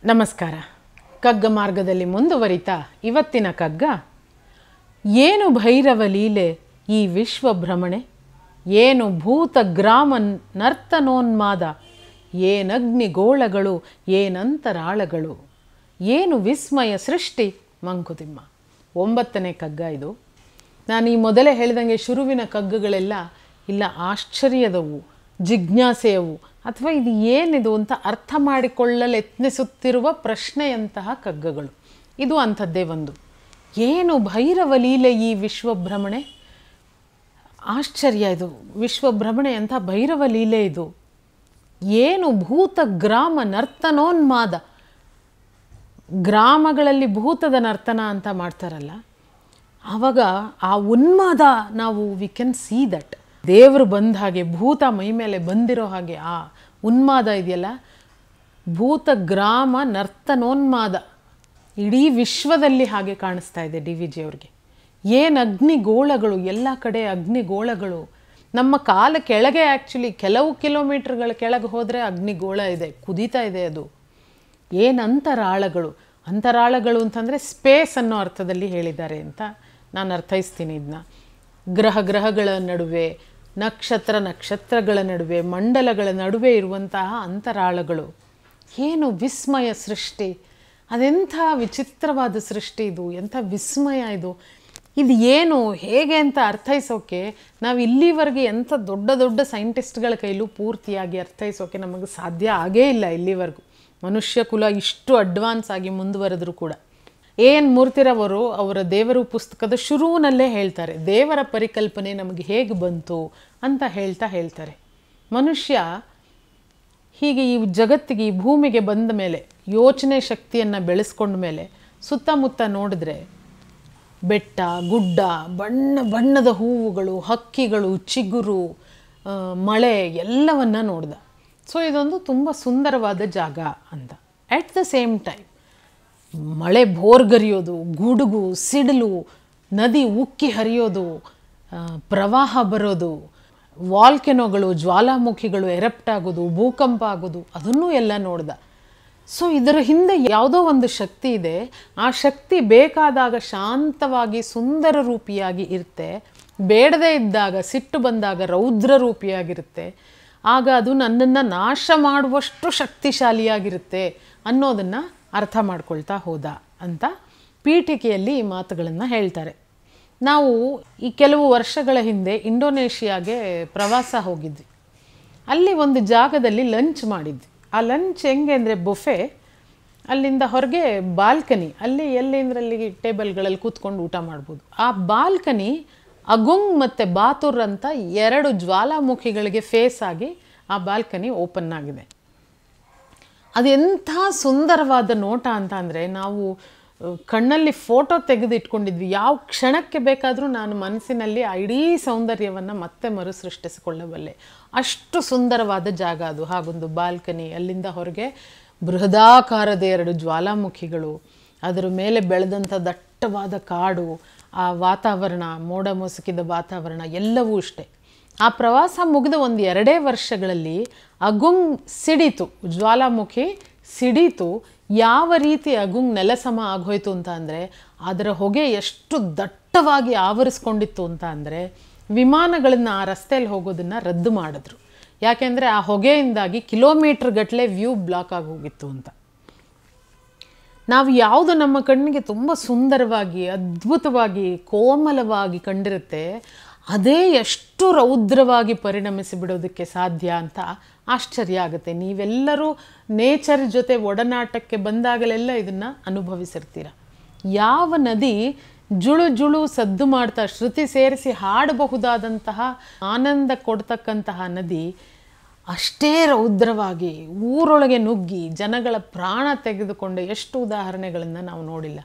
ನಮಸ್ಕಾರ. ಕಗ್ಗ ಮಾರ್ಗದಲ್ಲಿ ಮುಂದುವರಿತಾ ಇವತ್ತಿನ ಕಗ್ಗ, ಏನು ಭೈರವ ಲೀಲೆ ಈ ವಿಶ್ವ ಭ್ರಮಣೆ, ಏನು ಭೂತ ಗ್ರಾಮ ನರ್ತನೋನ್ಮಾದ, ಏನಗ್ನಿಗೋಳಗಳು ಏನಂತರಾಳಗಳು, ಏನು ವಿಸ್ಮಯ ಸೃಷ್ಟಿ ಮಂಕುತಿಮ್ಮ. 9ನೇ ಕಗ್ಗ ಇದು. ನಾನು ಈ ಮೊದಲೇ ಹೇಳಿದಂಗೆ ಶುರುವಿನ ಕಗ್ಗಗಳೆಲ್ಲ ಇಲ್ಲ ಆಶ್ಚರ್ಯದವು, ಜಿಜ್ಞಾಸೆಯವು, ಅಥವಾ ಇದು ಏನಿದು ಅಂತ ಅರ್ಥ ಮಾಡಿಕೊಳ್ಳಲು ಯತ್ನಿಸುತ್ತಿರುವ ಪ್ರಶ್ನೆಯಂತಹ ಕಗ್ಗಗಳು. ಇದು ಅಂಥದ್ದೇ ಒಂದು. ಏನು ಭೈರವ ಲೀಲೆ ಈ ವಿಶ್ವಭ್ರಮಣೆ, ಆಶ್ಚರ್ಯ ಇದು. ವಿಶ್ವಭ್ರಮಣೆ ಅಂತ ಭೈರವ ಲೀಲೆ ಇದು. ಏನು ಭೂತ ಗ್ರಾಮ ನರ್ತನೋನ್ಮಾದ, ಗ್ರಾಮಗಳಲ್ಲಿ ಭೂತದ ನರ್ತನ ಅಂತ ಮಾಡ್ತಾರಲ್ಲ, ಆವಾಗ ಆ ಉನ್ಮಾದ ನಾವು ವಿ ಕ್ಯಾನ್ ಸಿ ದಟ್. ದೇವರು ಬಂದ ಹಾಗೆ, ಭೂತ ಮೈ ಮೇಲೆ ಬಂದಿರೋ ಹಾಗೆ ಆ ಉನ್ಮಾದ ಇದೆಯಲ್ಲ, ಭೂತ ಗ್ರಾಮ ನರ್ತನೋನ್ಮಾದ ಇಡೀ ವಿಶ್ವದಲ್ಲಿ ಹಾಗೆ ಕಾಣಿಸ್ತಾ ಇದೆ ಡಿ ವಿ ಜಿ ಅವ್ರಿಗೆ. ಏನು ಅಗ್ನಿಗೋಳಗಳು, ಎಲ್ಲ ಕಡೆ ಅಗ್ನಿಗೋಳಗಳು. ನಮ್ಮ ಕಾಲ ಕೆಳಗೆ ಆ್ಯಕ್ಚುಲಿ ಕೆಲವು ಕಿಲೋಮೀಟರ್ಗಳ ಕೆಳಗೆ ಹೋದರೆ ಅಗ್ನಿಗೋಳ ಇದೆ, ಕುದೀತಾ ಇದೆ ಅದು. ಏನು ಅಂತರಾಳಗಳು. ಅಂತರಾಳಗಳು ಅಂತಂದರೆ ಸ್ಪೇಸ್ ಅನ್ನೋ ಅರ್ಥದಲ್ಲಿ ಹೇಳಿದ್ದಾರೆ ಅಂತ ನಾನು ಅರ್ಥೈಸ್ತೀನಿ ಇದನ್ನ. ಗ್ರಹಗಳ ನಡುವೆ, ನಕ್ಷತ್ರಗಳ ನಡುವೆ, ಮಂಡಲಗಳ ನಡುವೆ ಇರುವಂತಹ ಅಂತರಾಳಗಳು. ಏನು ವಿಸ್ಮಯ ಸೃಷ್ಟಿ, ಅದೆಂಥ ವಿಚಿತ್ರವಾದ ಸೃಷ್ಟಿ ಇದು, ಎಂಥ ವಿಸ್ಮಯ ಇದು. ಇದು ಏನು ಹೇಗೆ ಅಂತ ಅರ್ಥೈಸೋಕ್ಕೆ ನಾವು ಇಲ್ಲಿವರೆಗೆ ಎಂಥ ದೊಡ್ಡ ದೊಡ್ಡ ಸೈಂಟಿಸ್ಟ್ಗಳ ಕೈಲೂ ಪೂರ್ತಿಯಾಗಿ ಅರ್ಥೈಸೋಕ್ಕೆ ನಮಗೆ ಸಾಧ್ಯ ಆಗೇ ಇಲ್ಲ ಇಲ್ಲಿವರೆಗೂ. ಮನುಷ್ಯ ಕುಲ ಇಷ್ಟು ಅಡ್ವಾನ್ಸ್ ಆಗಿ ಮುಂದುವರೆದರೂ ಕೂಡ. ಎನ್ ಮೂರ್ತಿರವರು ಅವರ ದೇವರು ಪುಸ್ತಕದ ಶುರುವಿನಲ್ಲೇ ಹೇಳ್ತಾರೆ, ದೇವರ ಪರಿಕಲ್ಪನೆ ನಮಗೆ ಹೇಗೆ ಬಂತು ಅಂತ ಹೇಳ್ತಾರೆ. ಮನುಷ್ಯ ಹೀಗೆ ಈ ಜಗತ್ತಿಗೆ, ಈ ಭೂಮಿಗೆ ಬಂದ ಮೇಲೆ, ಯೋಚನೆ ಶಕ್ತಿಯನ್ನು ಬೆಳೆಸ್ಕೊಂಡ ಮೇಲೆ ಸುತ್ತಮುತ್ತ ನೋಡಿದ್ರೆ ಬೆಟ್ಟ ಗುಡ್ಡ, ಬಣ್ಣ ಬಣ್ಣದ ಹೂವುಗಳು, ಹಕ್ಕಿಗಳು, ಚಿಗುರು, ಮಳೆ ಎಲ್ಲವನ್ನ ನೋಡ್ದ. ಸೊ ಇದೊಂದು ತುಂಬ ಸುಂದರವಾದ ಜಾಗ ಅಂತ. ಅಟ್ ದ ಸೇಮ್ ಟೈಮ್ ಮಳೆ ಭೋರ್ಗರಿಯೋದು, ಗುಡುಗು ಸಿಡಿಲು, ನದಿ ಉಕ್ಕಿ ಹರಿಯೋದು, ಪ್ರವಾಹ ಬರೋದು, ವಾಲ್ಕೆನೋಗಳು, ಜ್ವಾಲಾಮುಖಿಗಳು ಎರಪ್ಟ್ ಆಗೋದು, ಭೂಕಂಪ ಆಗೋದು, ಅದನ್ನೂ ಎಲ್ಲ ನೋಡ್ದ. ಸೊ ಇದರ ಹಿಂದೆ ಯಾವುದೋ ಒಂದು ಶಕ್ತಿ ಇದೆ. ಆ ಶಕ್ತಿ ಬೇಕಾದಾಗ ಶಾಂತವಾಗಿ ಸುಂದರ ರೂಪಿಯಾಗಿ ಇರುತ್ತೆ, ಬೇಡದೇ ಇದ್ದಾಗ, ಸಿಟ್ಟು ಬಂದಾಗ ರೌದ್ರ ರೂಪಿಯಾಗಿರುತ್ತೆ. ಆಗ ಅದು ನನ್ನನ್ನು ನಾಶ ಮಾಡುವಷ್ಟು ಶಕ್ತಿಶಾಲಿಯಾಗಿರುತ್ತೆ ಅನ್ನೋದನ್ನು ಅರ್ಥ ಮಾಡ್ಕೊಳ್ತಾ ಹೋದ ಅಂತ ಪೀಠಿಕೆಯಲ್ಲಿ ಈ ಮಾತುಗಳನ್ನು ಹೇಳ್ತಾರೆ. ನಾವು ಈ ಕೆಲವು ವರ್ಷಗಳ ಹಿಂದೆ ಇಂಡೋನೇಷಿಯಾಗೆ ಪ್ರವಾಸ ಹೋಗಿದ್ವಿ. ಅಲ್ಲಿ ಒಂದು ಜಾಗದಲ್ಲಿ ಲಂಚ್ ಮಾಡಿದ್ವಿ. ಆ ಲಂಚ್ ಹೆಂಗೆ ಅಂದರೆ ಬುಫೆ, ಅಲ್ಲಿಂದ ಹೊರಗೆ ಬಾಲ್ಕನಿ, ಅಲ್ಲಿ ಎಲ್ಲಿಂದ್ರಲ್ಲಿ ಟೇಬಲ್ಗಳಲ್ಲಿ ಕೂತ್ಕೊಂಡು ಊಟ ಮಾಡ್ಬೋದು. ಆ ಬಾಲ್ಕನಿ ಅಗುಂಗ್ ಮತ್ತು ಬಾತುರ್ ಅಂತ 2 ಜ್ವಾಲಾಮುಖಿಗಳಿಗೆ ಫೇಸ್ ಆಗಿ ಆ ಬಾಲ್ಕನಿ ಓಪನ್ ಆಗಿದೆ. ಅದೆಂಥ ಸುಂದರವಾದ ನೋಟ ಅಂತ ಅಂದರೆ, ನಾವು ಕಣ್ಣಲ್ಲಿ ಫೋಟೋ ತೆಗೆದು ಇಟ್ಕೊಂಡಿದ್ವಿ. ಯಾವ ಕ್ಷಣಕ್ಕೆ ಬೇಕಾದರೂ ನಾನು ಮನಸ್ಸಿನಲ್ಲಿ ಆ ಇಡೀ ಸೌಂದರ್ಯವನ್ನು ಮತ್ತೆ ಮರುಸೃಷ್ಟಿಸಿಕೊಳ್ಳಬಲ್ಲೆ. ಅಷ್ಟು ಸುಂದರವಾದ ಜಾಗ ಅದು. ಹಾಗೊಂದು ಬಾಲ್ಕನಿ, ಅಲ್ಲಿಂದ ಹೊರಗೆ ಬೃಹದಾಕಾರದ 2 ಜ್ವಾಲಾಮುಖಿಗಳು, ಅದರ ಮೇಲೆ ಬೆಳೆದಂಥ ದಟ್ಟವಾದ ಕಾಡು, ಆ ವಾತಾವರಣ, ಮೋಡ ಮುಸುಕಿದ ವಾತಾವರಣ ಎಲ್ಲವೂ ಅಷ್ಟೇ. ಆ ಪ್ರವಾಸ ಮುಗಿದ ಒಂದು 2 ವರ್ಷಗಳಲ್ಲಿ ಅಗುಂಗ್ ಸಿಡೀತು, ಜ್ವಾಲಾಮುಖಿ ಸಿಡೀತು. ಯಾವ ರೀತಿ ಅಗುಂಗ್ ನೆಲಸಮ ಆಗೋಯ್ತು ಅಂತ ಅಂದರೆ, ಅದರ ಹೊಗೆ ಎಷ್ಟು ದಟ್ಟವಾಗಿ ಆವರಿಸ್ಕೊಂಡಿತ್ತು ಅಂತ ಅಂದರೆ, ವಿಮಾನಗಳನ್ನು ಆ ರಸ್ತೆಯಲ್ಲಿ ಹೋಗೋದನ್ನು ರದ್ದು ಮಾಡಿದ್ರು. ಯಾಕೆಂದರೆ ಆ ಹೊಗೆಯಿಂದಾಗಿ ಕಿಲೋಮೀಟ್ರ್ ಗಟ್ಟಲೆ ವ್ಯೂ ಬ್ಲಾಕ್ ಆಗಿ ಹೋಗಿತ್ತು ಅಂತ. ನಾವು ಯಾವುದು ನಮ್ಮ ಕಣ್ಣಿಗೆ ತುಂಬ ಸುಂದರವಾಗಿ, ಅದ್ಭುತವಾಗಿ, ಕೋಮಲವಾಗಿ ಕಂಡಿರುತ್ತೆ, ಅದೇ ಎಷ್ಟು ರೌದ್ರವಾಗಿ ಪರಿಣಮಿಸಿ ಬಿಡೋದಕ್ಕೆ ಸಾಧ್ಯ ಅಂತ ಆಶ್ಚರ್ಯ ಆಗುತ್ತೆ. ನೀವೆಲ್ಲರೂ ನೇಚರ್ ಜೊತೆ ಒಡನಾಟಕ್ಕೆ ಬಂದಾಗಲೆಲ್ಲ ಇದನ್ನು ಅನುಭವಿಸಿರ್ತೀರ. ಯಾವ ನದಿ ಜುಳು ಜುಳು ಸದ್ದು ಮಾಡ್ತಾ ಶ್ರುತಿ ಸೇರಿಸಿ ಹಾಡಬಹುದಾದಂತಹ ಆನಂದ ಕೊಡ್ತಕ್ಕಂತಹ ನದಿ ಅಷ್ಟೇ ರೌದ್ರವಾಗಿ ಊರೊಳಗೆ ನುಗ್ಗಿ ಜನಗಳ ಪ್ರಾಣ ತೆಗೆದುಕೊಂಡ ಎಷ್ಟು ಉದಾಹರಣೆಗಳನ್ನು ನಾವು ನೋಡಿಲ್ಲ.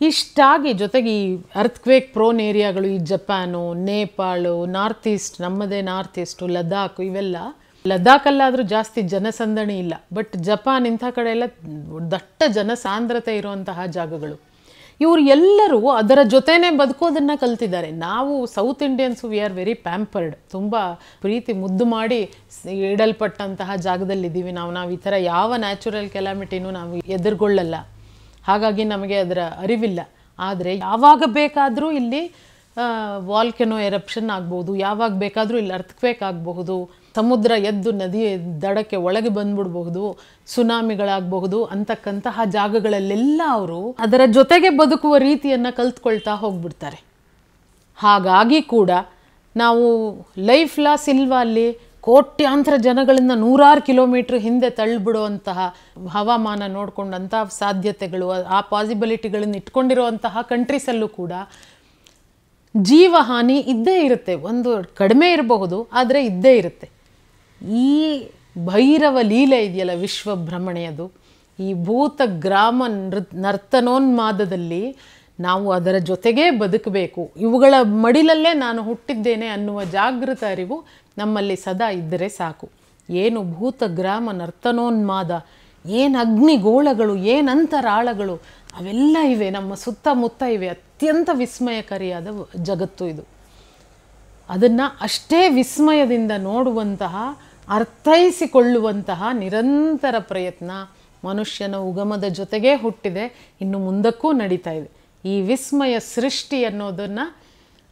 ಇಷ್ಟಾಗಿ ಜೊತೆಗೆ ಈ ಅರ್ಥ್ಕ್ವೇಕ್ ಪ್ರೋನ್ ಏರಿಯಾಗಳು, ಈ ಜಪಾನು, ನೇಪಾಳು, ನಾರ್ತ್ ಈಸ್ಟ್, ನಮ್ಮದೇ ನಾರ್ತ್ ಈಸ್ಟು, ಲದ್ದಾಖ್, ಇವೆಲ್ಲ. ಲದ್ದಾಖಲ್ಲಾದರೂ ಜಾಸ್ತಿ ಜನಸಂದಣಿ ಇಲ್ಲ, ಬಟ್ ಜಪಾನ್ ಇಂಥ ಕಡೆ ಎಲ್ಲ ದಟ್ಟ ಜನಸಾಂದ್ರತೆ ಇರುವಂತಹ ಜಾಗಗಳು. ಇವರು ಎಲ್ಲರೂ ಅದರ ಜೊತೆನೇ ಬದುಕೋದನ್ನು ಕಲ್ತಿದ್ದಾರೆ. ನಾವು south Indians we are very pampered, ತುಂಬ ಪ್ರೀತಿ ಮುದ್ದು ಮಾಡಿ ಇಡಲ್ಪಟ್ಟಂತಹ ಜಾಗದಲ್ಲಿದ್ದೀವಿ ನಾವು ಈ ಥರ ಯಾವ ನ್ಯಾಚುರಲ್ ಕೆಲಾಮಿಟಿನೂ ನಾವು ಎದುರುಗೊಳ್ಳಲ್ಲ. ಹಾಗಾಗಿ ನಮಗೆ ಅದರ ಅರಿವಿಲ್ಲ. ಆದರೆ ಯಾವಾಗ ಬೇಕಾದರೂ ಇಲ್ಲಿ ವಾಲ್ಕೆನೋ ಎರಪ್ಷನ್ ಆಗ್ಬೋದು, ಯಾವಾಗ ಬೇಕಾದರೂ ಇಲ್ಲಿ ಅರ್ಥಕ್ವೇಕ್ ಆಗಬಹುದು, ಸಮುದ್ರ ಎದ್ದು ನದಿ ದಡಕ್ಕೆ ಒಳಗೆ ಬಂದ್ಬಿಡಬಹುದು, ಸುನಾಮಿಗಳಾಗಬಹುದು ಅಂತಕ್ಕಂತಹ ಜಾಗಗಳಲ್ಲೆಲ್ಲ ಅವರು ಅದರ ಜೊತೆಗೆ ಬದುಕುವ ರೀತಿಯನ್ನು ಕಲ್ತ್ಕೊಳ್ತಾ ಹೋಗ್ಬಿಡ್ತಾರೆ. ಹಾಗಾಗಿ ಕೂಡ ನಾವು ಲೈಫ್ ಲಾ ಸಿಲ್ವಾಲ್ಲಿ ಕೋಟ್ಯಾಂತರ ಜನಗಳನ್ನು 100 ಕಿಲೋಮೀಟ್ರ್ ಹಿಂದೆ ತಳ್ಳಿಬಿಡುವಂತಹ ಹವಾಮಾನ ನೋಡಿಕೊಂಡಂಥ ಸಾಧ್ಯತೆಗಳು, ಆ ಪಾಸಿಬಿಲಿಟಿಗಳನ್ನು ಇಟ್ಕೊಂಡಿರುವಂತಹ ಕಂಟ್ರೀಸಲ್ಲೂ ಕೂಡ ಜೀವಹಾನಿ ಇದ್ದೇ ಇರುತ್ತೆ. ಒಂದು ಕಡಿಮೆ ಇರಬಹುದು, ಆದರೆ ಇದ್ದೇ ಇರುತ್ತೆ. ಈ ಭೈರವ ಲೀಲೆ ಇದೆಯಲ್ಲ ವಿಶ್ವ ಭ್ರಮಣೆಯದು, ಈ ಭೂತ ಗ್ರಾಮ ನರ್ತನೋನ್ಮಾದದಲ್ಲಿ ನಾವು ಅದರ ಜೊತೆಗೇ ಬದುಕಬೇಕು. ಇವುಗಳ ಮಡಿಲಲ್ಲೇ ನಾನು ಹುಟ್ಟಿದ್ದೇನೆ ಅನ್ನುವ ಜಾಗೃತ ಅರಿವು ನಮ್ಮಲ್ಲಿ ಸದಾ ಇದ್ದರೆ ಸಾಕು. ಏನು ಭೂತ ಗ್ರಾಮ ನರ್ತನೋನ್ಮಾದ, ಏನು ಅಗ್ನಿಗೋಳಗಳು, ಏನು ಅಂತರಾಳಗಳು ಅವೆಲ್ಲ ಇವೆ, ನಮ್ಮ ಸುತ್ತಮುತ್ತ ಇವೆ. ಅತ್ಯಂತ ವಿಸ್ಮಯಕಾರಿಯಾದ ಜಗತ್ತು ಇದು. ಅದನ್ನು ಅಷ್ಟೇ ವಿಸ್ಮಯದಿಂದ ನೋಡುವಂತಹ, ಅರ್ಥೈಸಿಕೊಳ್ಳುವಂತಹ ನಿರಂತರ ಪ್ರಯತ್ನ ಮನುಷ್ಯನ ಉಗಮದ ಜೊತೆಗೇ ಹುಟ್ಟಿದೆ, ಇನ್ನು ಮುಂದಕ್ಕೂ ನಡೀತಾ ಇದೆ. ಈ ವಿಸ್ಮಯ ಸೃಷ್ಟಿ ಅನ್ನೋದನ್ನು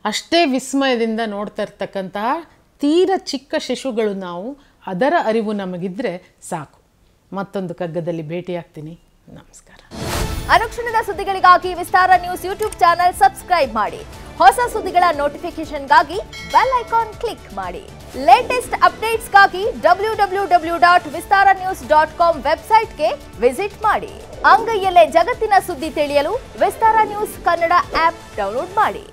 ಅಷ್ಟೇ ವಿಸ್ಮಯದಿಂದ ನೋಡ್ತಾ ಇರ್ತಕ್ಕಂತಹ ತೀರ ಚಿಕ್ಕ ಶಿಶುಗಳು ನಾವು. ಅದರ ಅರಿವು ನಮಗಿದ್ರೆ ಸಾಕು. ಮತ್ತೊಂದು ಕಗ್ಗದಲ್ಲಿ ಭೇಟಿಯಾಗ್ತೀನಿ. ನಮಸ್ಕಾರ. ಅನುಕ್ಷಣದ ಸುದ್ದಿಗಳಿಗಾಗಿ ವಿಸ್ತಾರ ನ್ಯೂಸ್ ಯೂಟ್ಯೂಬ್ ಚಾನೆಲ್ ಸಬ್ಸ್ಕ್ರೈಬ್ ಮಾಡಿ. ಹೊಸ ಸುದ್ದಿಗಳ ನೋಟಿಫಿಕೇಶನ್ಗಾಗಿ ಬೆಲ್ ಐಕಾನ್ ಕ್ಲಿಕ್ ಮಾಡಿ. ಲೇಟೆಸ್ಟ್ ಅಪ್ಡೇಟ್ಸ್ಗಾಗಿ www.vistaranews.com ವೆಬ್ಸೈಟ್ಗೆ ವಿಸಿಟ್ ಮಾಡಿ. ಅಂಗೈಯಲ್ಲೇ ಜಗತ್ತಿನ ಸುದ್ದಿ ತಿಳಿಯಲು ವಿಸ್ತಾರ ನ್ಯೂಸ್ ಕನ್ನಡ ಆಪ್ ಡೌನ್ಲೋಡ್ ಮಾಡಿ.